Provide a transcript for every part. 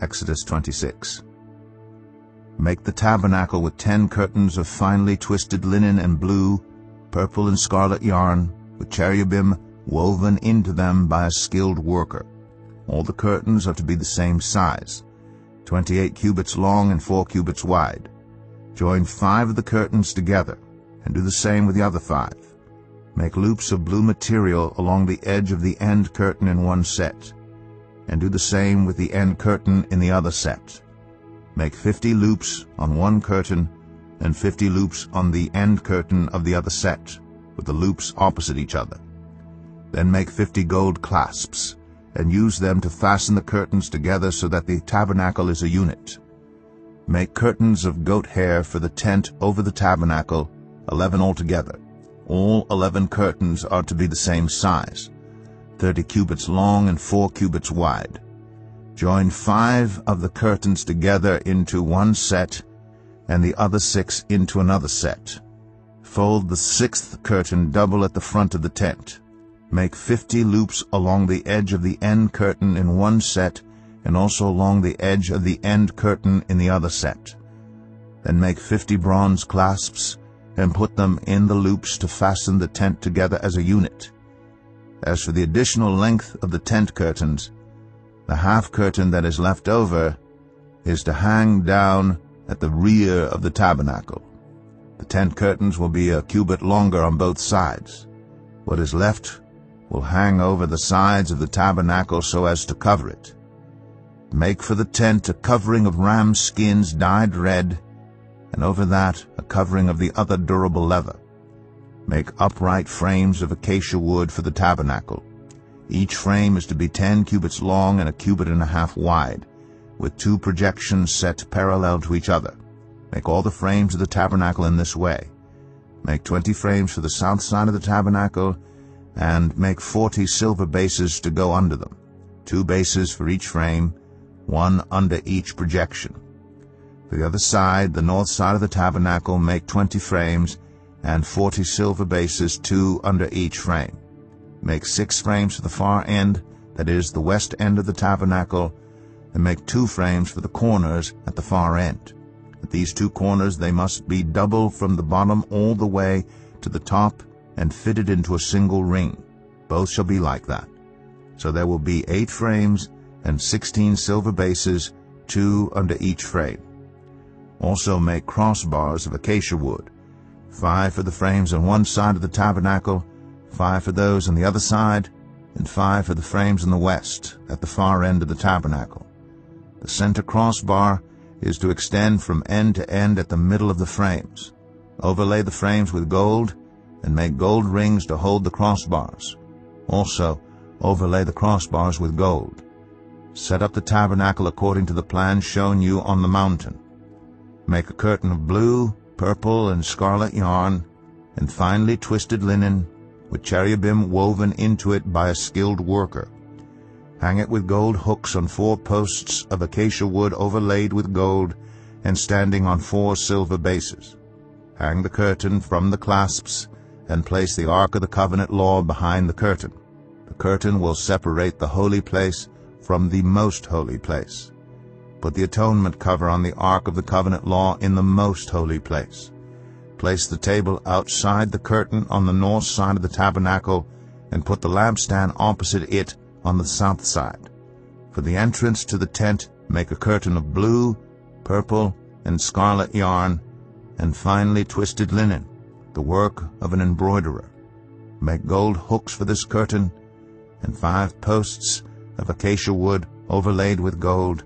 Exodus 26. Make the tabernacle with 10 curtains of finely twisted linen and blue, purple, and scarlet yarn, with cherubim woven into them by a skilled worker. All the curtains are to be the same size, 28 cubits long and 4 cubits wide. Join 5 of the curtains together, and do the same with the other 5. Make loops of blue material along the edge of the end curtain in one set, and do the same with the end curtain in the other set. Make 50 loops on one curtain, and 50 loops on the end curtain of the other set, with the loops opposite each other. Then make 50 gold clasps, and use them to fasten the curtains together so that the tabernacle is a unit. Make curtains of goat hair for the tent over the tabernacle, 11 altogether. All 11 curtains are to be the same size, 30 cubits long and 4 cubits wide. Join 5 of the curtains together into one set, and the other 6 into another set. Fold the 6th curtain double at the front of the tent. Make 50 loops along the edge of the end curtain in one set, and also along the edge of the end curtain in the other set. Then make 50 bronze clasps, and put them in the loops to fasten the tent together as a unit. As for the additional length of the tent curtains, the half curtain that is left over is to hang down at the rear of the tabernacle. The tent curtains will be a cubit longer on both sides. What is left will hang over the sides of the tabernacle so as to cover it. Make for the tent a covering of ram skins dyed red, and over that a covering of the other durable leather. Make upright frames of acacia wood for the tabernacle. Each frame is to be 10 cubits long and a cubit and a half wide, with 2 projections set parallel to each other. Make all the frames of the tabernacle in this way. Make 20 frames for the south side of the tabernacle, and make 40 silver bases to go under them, 2 bases for each frame, 1 under each projection. For the other side, the north side of the tabernacle, make 20 frames, and 40 silver bases, 2 under each frame. Make 6 frames for the far end, that is, the west end of the tabernacle, and make 2 frames for the corners at the far end. At these 2 corners they must be double from the bottom all the way to the top and fitted into a single ring. Both shall be like that. So there will be 8 frames and 16 silver bases, 2 under each frame. Also make crossbars of acacia wood, 5 for the frames on one side of the tabernacle, 5 for those on the other side, and 5 for the frames on the west, at the far end of the tabernacle. The center crossbar is to extend from end to end at the middle of the frames. Overlay the frames with gold, and make gold rings to hold the crossbars. Also, overlay the crossbars with gold. Set up the tabernacle according to the plan shown you on the mountain. Make a curtain of blue, purple, and scarlet yarn, and finely twisted linen, with cherubim woven into it by a skilled worker. Hang it with gold hooks on 4 posts of acacia wood overlaid with gold, and standing on 4 silver bases. Hang the curtain from the clasps, and place the Ark of the Covenant law behind the curtain. The curtain will separate the holy place from the most holy place. Put the atonement cover on the Ark of the Covenant law in the most holy place. Place the table outside the curtain on the north side of the tabernacle, and put the lampstand opposite it on the south side. For the entrance to the tent, make a curtain of blue, purple, and scarlet yarn, and finely twisted linen, the work of an embroiderer. Make gold hooks for this curtain, and 5 posts of acacia wood overlaid with gold,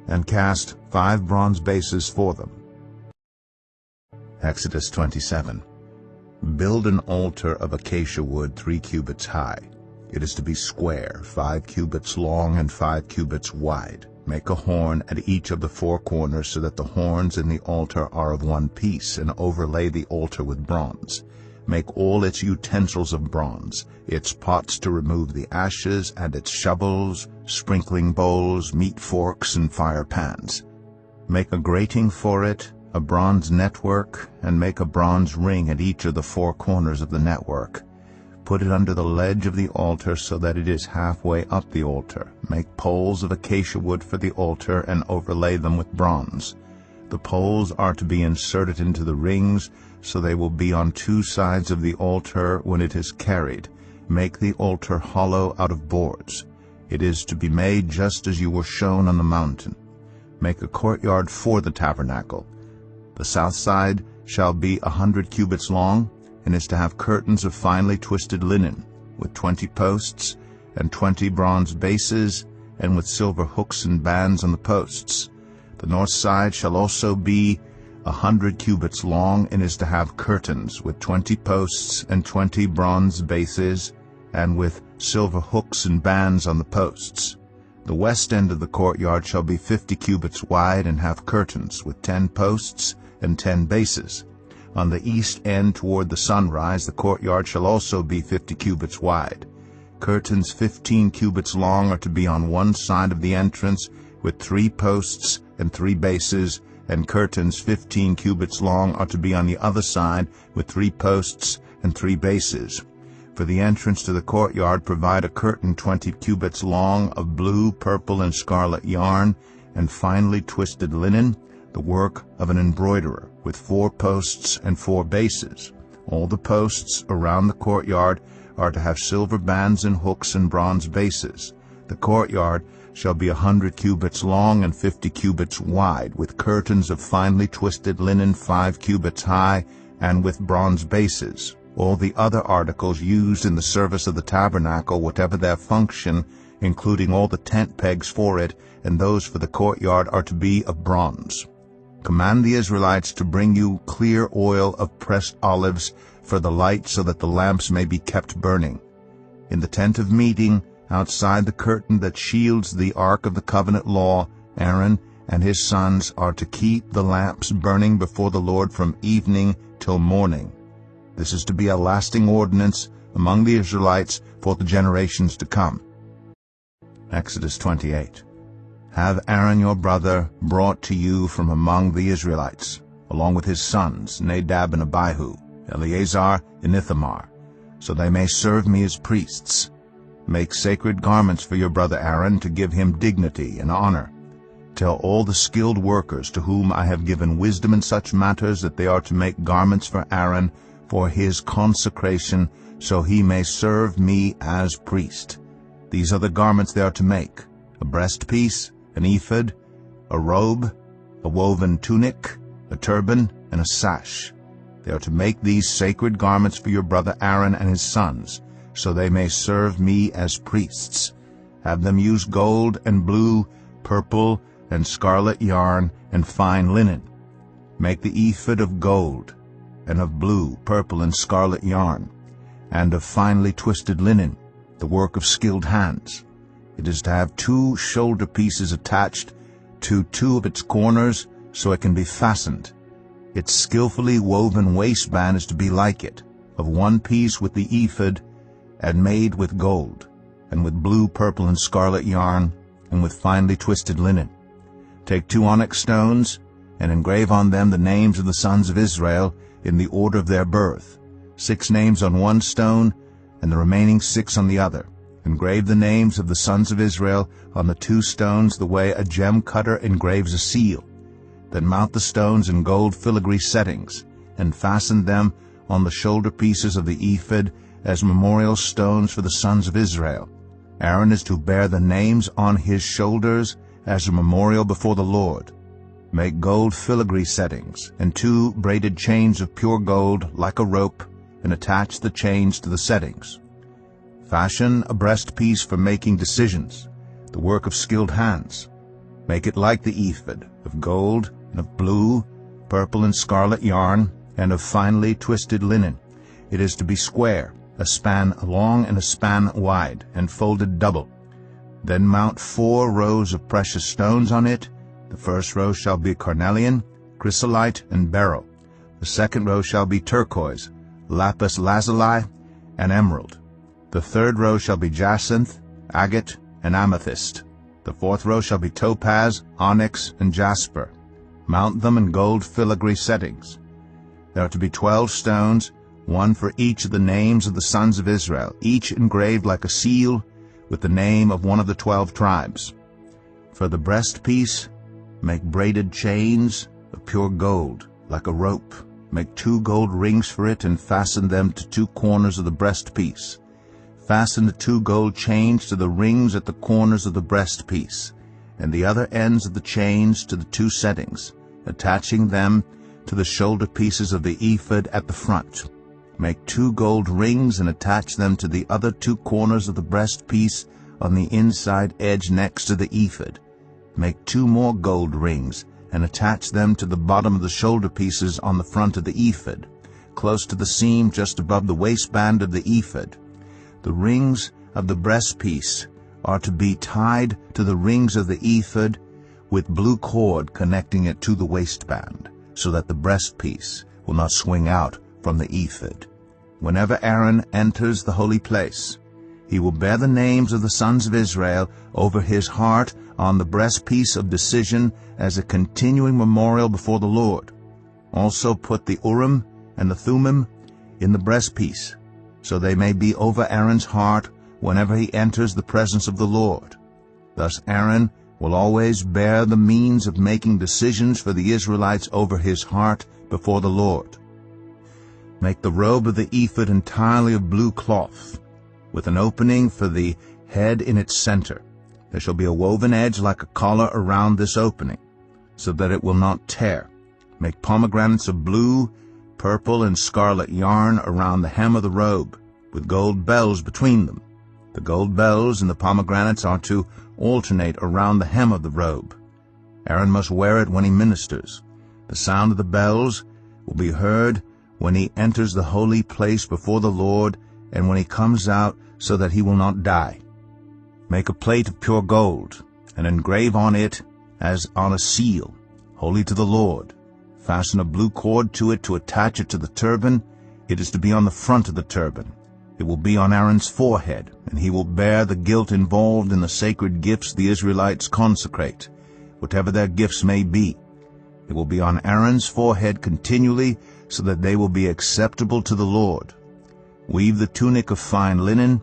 and cast 5 bronze bases for them. Exodus 27. Build an altar of acacia wood 3 cubits high. It is to be square, 5 cubits long and 5 cubits wide. Make a horn at each of the 4 corners so that the horns in the altar are of one piece, and overlay the altar with bronze. Make all its utensils of bronze, its pots to remove the ashes, and its shovels, sprinkling bowls, meat forks, and fire pans. Make a grating for it, a bronze network, and make a bronze ring at each of the 4 corners of the network. Put it under the ledge of the altar so that it is halfway up the altar. Make poles of acacia wood for the altar and overlay them with bronze. The poles are to be inserted into the rings, so they will be on two sides of the altar when it is carried. Make the altar hollow out of boards. It is to be made just as you were shown on the mountain. Make a courtyard for the tabernacle. The south side shall be 100 cubits long, and is to have curtains of finely twisted linen, with 20 posts and 20 bronze bases, and with silver hooks and bands on the posts. The north side shall also be 100 cubits long, and is to have curtains with 20 posts and 20 bronze bases, and with silver hooks and bands on the posts. The west end of the courtyard shall be 50 cubits wide, and have curtains with 10 posts and 10 bases. On the east end toward the sunrise, the courtyard shall also be 50 cubits wide. Curtains 15 cubits long are to be on one side of the entrance, with 3 posts and 3 bases, and curtains 15 cubits long are to be on the other side, with 3 posts and 3 bases. For the entrance to the courtyard, provide a curtain 20 cubits long of blue, purple, and scarlet yarn, and finely twisted linen, the work of an embroiderer, with 4 posts and 4 bases. All the posts around the courtyard are to have silver bands and hooks and bronze bases. The courtyard shall be 100 cubits long and 50 cubits wide, with curtains of finely twisted linen 5 cubits high, and with bronze bases. All the other articles used in the service of the tabernacle, whatever their function, including all the tent pegs for it, and those for the courtyard, are to be of bronze. Command the Israelites to bring you clear oil of pressed olives for the light, so that the lamps may be kept burning. In the tent of meeting, outside the curtain that shields the ark of the covenant law, Aaron and his sons are to keep the lamps burning before the Lord from evening till morning. This is to be a lasting ordinance among the Israelites for the generations to come. Exodus 28. Have Aaron your brother brought to you from among the Israelites, along with his sons, Nadab and Abihu, Eleazar and Ithamar, so they may serve me as priests. Make sacred garments for your brother Aaron, to give him dignity and honor. Tell all the skilled workers to whom I have given wisdom in such matters that they are to make garments for Aaron for his consecration, so he may serve me as priest. These are the garments they are to make: a breastpiece, an ephod, a robe, a woven tunic, a turban, and a sash. They are to make these sacred garments for your brother Aaron and his sons, so they may serve me as priests. Have them use gold and blue, purple, and scarlet yarn, and fine linen. Make the ephod of gold, and of blue, purple, and scarlet yarn, and of finely twisted linen, the work of skilled hands. It is to have 2 shoulder pieces attached to 2 of its corners, so it can be fastened. Its skillfully woven waistband is to be like it, of 1 piece with the ephod, and made with gold, and with blue, purple, and scarlet yarn, and with finely twisted linen. Take 2 onyx stones, and engrave on them the names of the sons of Israel in the order of their birth, 6 names on 1 stone, and the remaining 6 on the other. Engrave the names of the sons of Israel on the 2 stones the way a gem cutter engraves a seal. Then mount the stones in gold filigree settings, and fasten them on the shoulder pieces of the ephod as memorial stones for the sons of Israel. Aaron is to bear the names on his shoulders as a memorial before the Lord. Make gold filigree settings, and 2 braided chains of pure gold like a rope, and attach the chains to the settings. Fashion a breastpiece for making decisions, the work of skilled hands. Make it like the ephod, of gold, and of blue, purple, and scarlet yarn, and of finely twisted linen. It is to be square, a span long and a span wide, and folded double. Then mount 4 rows of precious stones on it. The first row shall be carnelian, chrysolite, and beryl. The second row shall be turquoise, lapis lazuli, and emerald. The third row shall be jacinth, agate, and amethyst. The fourth row shall be topaz, onyx, and jasper. Mount them in gold filigree settings. There are to be 12 stones, one for each of the names of the sons of Israel, each engraved like a seal with the name of one of the 12 tribes. For the breastpiece, make braided chains of pure gold, like a rope. Make 2 gold rings for it, and fasten them to 2 corners of the breastpiece. Fasten the 2 gold chains to the rings at the corners of the breastpiece, and the other ends of the chains to the 2 settings, attaching them to the shoulder pieces of the ephod at the front. Make 2 gold rings and attach them to the other 2 corners of the breastpiece on the inside edge next to the ephod. Make 2 more gold rings and attach them to the bottom of the shoulder pieces on the front of the ephod, close to the seam just above the waistband of the ephod. The rings of the breastpiece are to be tied to the rings of the ephod with blue cord connecting it to the waistband, so that the breastpiece will not swing out from the ephod. Whenever Aaron enters the holy place, he will bear the names of the sons of Israel over his heart on the breastpiece of decision as a continuing memorial before the Lord. Also put the Urim and the Thummim in the breastpiece, so they may be over Aaron's heart whenever he enters the presence of the Lord. Thus Aaron will always bear the means of making decisions for the Israelites over his heart before the Lord. Make the robe of the ephod entirely of blue cloth, with an opening for the head in its center. There shall be a woven edge like a collar around this opening, so that it will not tear. Make pomegranates of blue, purple, and scarlet yarn around the hem of the robe, with gold bells between them. The gold bells and the pomegranates are to alternate around the hem of the robe. Aaron must wear it when he ministers. The sound of the bells will be heard when he enters the holy place before the Lord and when he comes out, so that he will not die. Make a plate of pure gold, and engrave on it as on a seal, holy to the Lord. Fasten a blue cord to it to attach it to the turban. It is to be on the front of the turban. It will be on Aaron's forehead, and he will bear the guilt involved in the sacred gifts the Israelites consecrate, whatever their gifts may be. It will be on Aaron's forehead continually, so that they will be acceptable to the Lord. Weave the tunic of fine linen,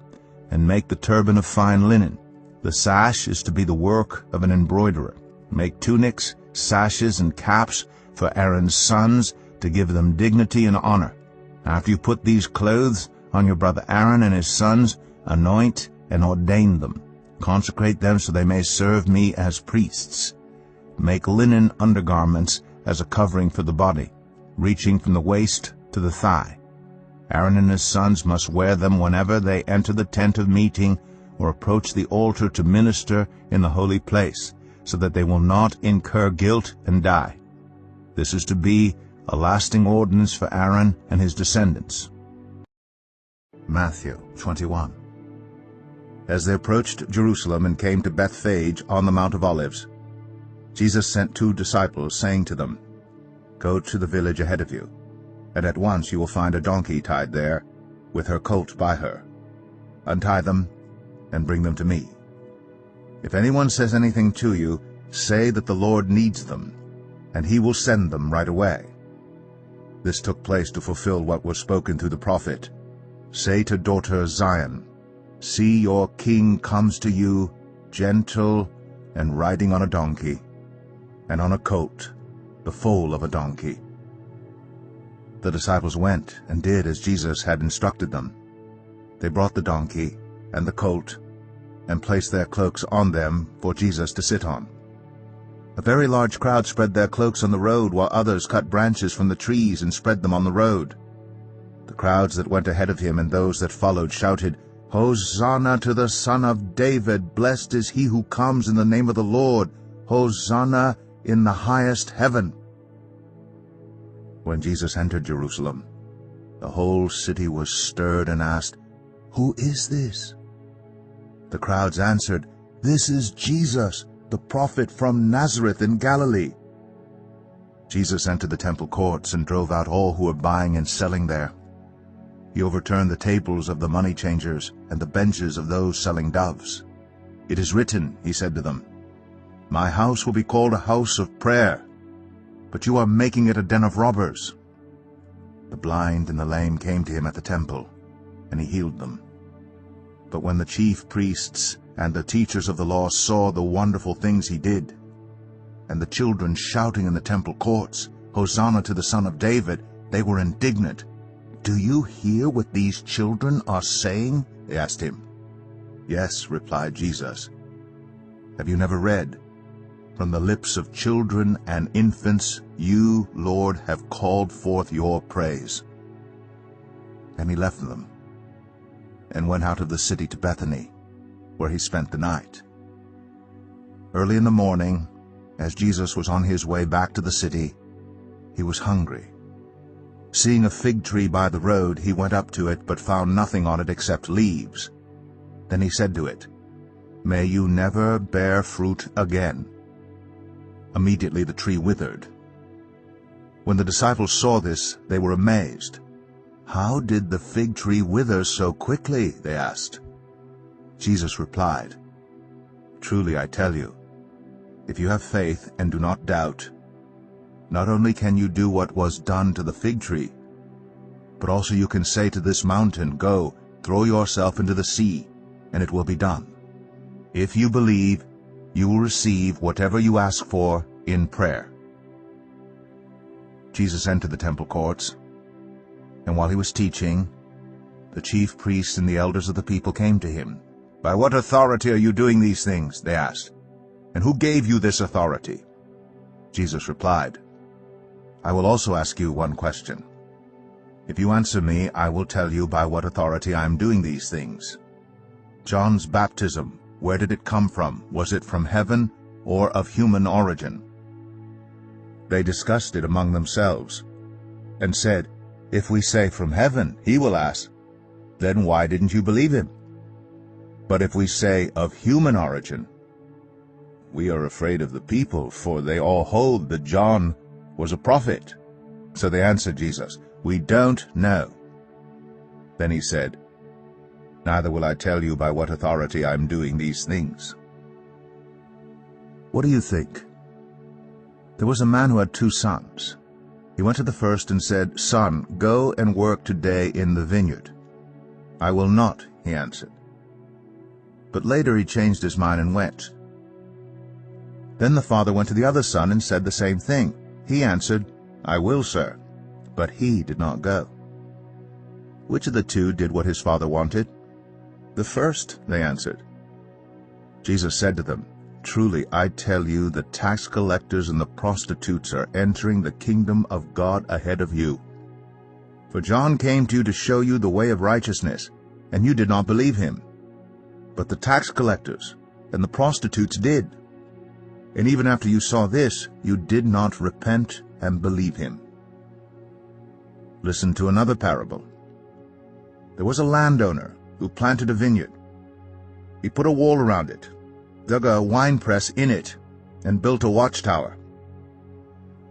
and make the turban of fine linen. The sash is to be the work of an embroiderer. Make tunics, sashes, and caps for Aaron's sons, to give them dignity and honor. After you put these clothes on your brother Aaron and his sons, anoint and ordain them. Consecrate them so they may serve me as priests. Make linen undergarments as a covering for the body, reaching from the waist to the thigh. Aaron and his sons must wear them whenever they enter the tent of meeting or approach the altar to minister in the holy place, so that they will not incur guilt and die. This is to be a lasting ordinance for Aaron and his descendants. Matthew 21. As they approached Jerusalem and came to Bethphage on the Mount of Olives, Jesus sent 2 disciples, saying to them, "Go to the village ahead of you, and at once you will find a donkey tied there, with her colt by her. Untie them and bring them to me. If anyone says anything to you, say that the Lord needs them, and he will send them right away." This took place to fulfill what was spoken through the prophet. "Say to daughter Zion, see, your king comes to you, gentle and riding on a donkey, and on a colt, the foal of a donkey." The disciples went and did as Jesus had instructed them. They brought the donkey and the colt and placed their cloaks on them for Jesus to sit on. A very large crowd spread their cloaks on the road, while others cut branches from the trees and spread them on the road. The crowds that went ahead of him and those that followed shouted, "Hosanna to the Son of David! Blessed is he who comes in the name of the Lord! Hosanna in the highest heaven!" When Jesus entered Jerusalem, the whole city was stirred and asked, "Who is this?" The crowds answered, "This is Jesus, the prophet from Nazareth in Galilee." Jesus entered the temple courts and drove out all who were buying and selling there. He overturned the tables of the money changers and the benches of those selling doves. "It is written," he said to them, "My house will be called a house of prayer, but you are making it a den of robbers." The blind and the lame came to him at the temple, and he healed them. But when the chief priests and the teachers of the law saw the wonderful things he did, and the children shouting in the temple courts, "Hosanna to the Son of David," they were indignant. "Do you hear what these children are saying?" they asked him. "Yes," replied Jesus. "Have you never read, 'From the lips of children and infants you, Lord, have called forth your praise'?" And he left them and went out of the city to Bethany, where he spent the night. Early in the morning, as Jesus was on his way back to the city, he was hungry. Seeing a fig tree by the road, he went up to it, but found nothing on it except leaves. Then he said to it, "May you never bear fruit again." Immediately the tree withered. When the disciples saw this, they were amazed. "How did the fig tree wither so quickly?" they asked. Jesus replied, "Truly I tell you, if you have faith and do not doubt, not only can you do what was done to the fig tree, but also you can say to this mountain, 'Go, throw yourself into the sea,' and it will be done. If you believe, you will receive whatever you ask for in prayer." Jesus entered the temple courts, and while he was teaching, the chief priests and the elders of the people came to him. "By what authority are you doing these things?" they asked. "And who gave you this authority?" Jesus replied, "I will also ask you one question. If you answer me, I will tell you by what authority I am doing these things. John's baptism, where did it come from? Was it from heaven or of human origin?" They discussed it among themselves and said, "If we say from heaven," he will ask, "then why didn't you believe him? But if we say of human origin, we are afraid of the people, for they all hold that John was a prophet." So they answered Jesus, "We don't know." Then he said, "Neither will I tell you by what authority I am doing these things." What do you think? There was a man who had 2 sons. He went to the first and said, "Son, go and work today in the vineyard." "I will not," he answered. But later he changed his mind and went. Then the father went to the other son and said the same thing. He answered, "I will, sir." But he did not go. Which of the 2 did what his father wanted? "The first," they answered. Jesus said to them, "Truly I tell you, the tax collectors and the prostitutes are entering the kingdom of God ahead of you. For John came to you to show you the way of righteousness, and you did not believe him. But the tax collectors and the prostitutes did. And even after you saw this, you did not repent and believe him." Listen to another parable. There was a landowner who planted a vineyard. He put a wall around it, dug a winepress in it, and built a watchtower.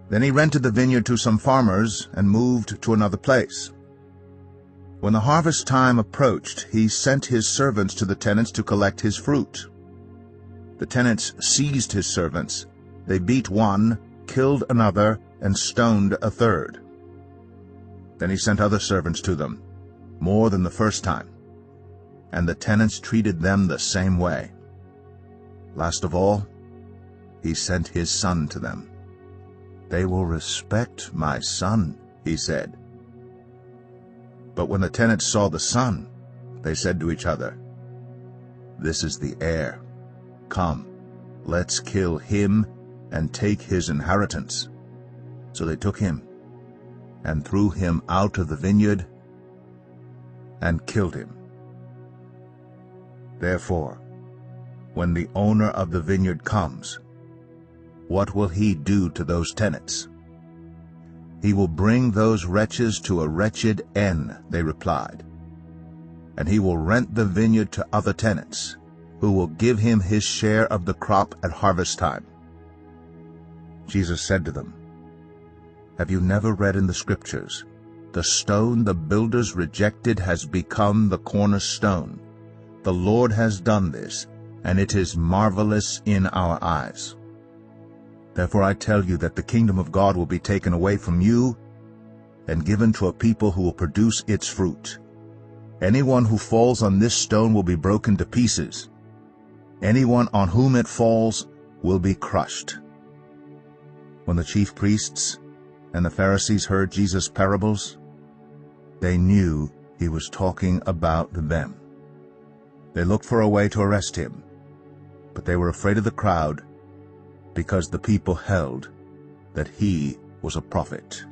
Then he rented the vineyard to some farmers and moved to another place. When the harvest time approached, he sent his servants to the tenants to collect his fruit. The tenants seized his servants. They beat one, killed another, and stoned a third. Then he sent other servants to them, more than the first time, and the tenants treated them the same way. Last of all, he sent his son to them. "They will respect my son," he said. But when the tenants saw the son, they said to each other, "This is the heir. Come, let's kill him and take his inheritance." So they took him and threw him out of the vineyard and killed him. Therefore, when the owner of the vineyard comes, what will he do to those tenants?" "He will bring those wretches to a wretched end," they replied. "And he will rent the vineyard to other tenants, who will give him his share of the crop at harvest time." Jesus said to them, "Have you never read in the Scriptures, 'The stone the builders rejected has become the cornerstone. The Lord has done this, and it is marvelous in our eyes.' Therefore I tell you that the kingdom of God will be taken away from you and given to a people who will produce its fruit. Anyone who falls on this stone will be broken to pieces. Anyone on whom it falls will be crushed." When the chief priests and the Pharisees heard Jesus' parables, they knew he was talking about them. They looked for a way to arrest him, but they were afraid of the crowd because the people held that he was a prophet.